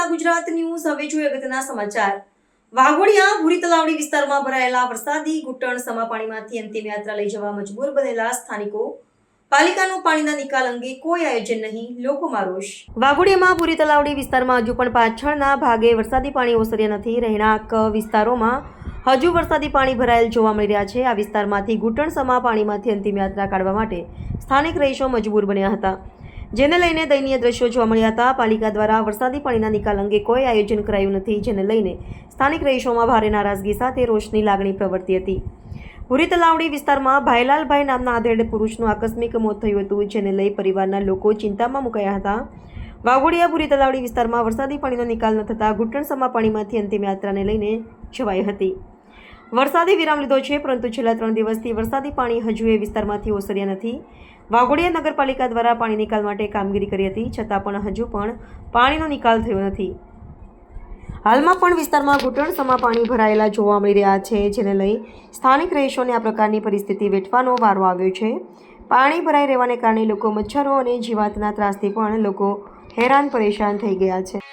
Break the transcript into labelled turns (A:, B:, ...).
A: જોતા ગુજરાત ન્યૂઝ હવે જોઈએ અગત્યના સમાચાર। વાઘોડિયા ભૂરી તલાવડી વિસ્તારમાં ભરાયેલા વરસાદી ઘૂંટણસમા પાણીમાંથી અંતિમ યાત્રા લઈ જવા મજબૂર બનેલા સ્થાનિકો પાલિકાનું પાણીના નિકાલ અંગે કોઈ આયોજન નહીં, લોકોમાં રોષ। વાઘોડિયામાં ભૂરી તલાવડી વિસ્તારમાં હજુ પણ પાછળના ભાગે વરસાદી પાણી ઓસર્યા નથી। રહેણાંક વિસ્તારોમાં હજુ વરસાદી પાણી ભરાયેલ જોવા મળી રહ્યા છે। આ વિસ્તારમાંથી ઘૂંટણસમા પાણીમાંથી અંતિમ યાત્રા કાઢવા માટે સ્થાનિક રહીશો મજબૂર બન્યા હતા, જેને લઈને દયનીય દ્રશ્યો જોવા મળ્યા હતા। પાલિકા દ્વારા વરસાદી પાણીના નિકાલ અંગે કોઈ આયોજન કરાયું નથી, જેને લઈને સ્થાનિક રહીશોમાં ભારે નારાજગી સાથે રોષની લાગણી પ્રવર્તી હતી। ભૂરી તલાવડી વિસ્તારમાં ભાઈલાલભાઈ નામના આધેડ પુરુષનું આકસ્મિક મોત થયું હતું, જેને લઈ પરિવારના લોકો ચિંતામાં મુકાયા હતા। વાઘોડિયા ભૂરી તલાવડી વિસ્તારમાં વરસાદી પાણીનો નિકાલ ન થતાં ઘૂંટણસમા પાણીમાંથી અંતિમ યાત્રાને લઈને છવાઈ હતી। વરસાદી વિરામ લીધો છે, પરંતુ છેલ્લા 3 દિવસથી વરસાદી પાણી હજુ એ વિસ્તારમાંથી ઓસર્યા નથી। વાઘોડિયા નગરપાલિકા દ્વારા પાણી નિકાલ માટે કામગીરી કરી હતી, છતાં પણ હજુ પણ પાણીનો નિકાલ થયો નથી। હાલમાં પણ વિસ્તારમાં ઘૂંટણસમા પાણી ભરાયેલા જોવા મળી રહ્યા છે, જેને લઈ સ્થાનિક રહીશોને આ પ્રકારની પરિસ્થિતિ વેઠવાનો વારો આવ્યો છે। પાણી ભરાઈ રહેવાને કારણે લોકો મચ્છરો અને જીવાતના ત્રાસથી પણ લોકો હેરાન પરેશાન થઈ ગયા છે।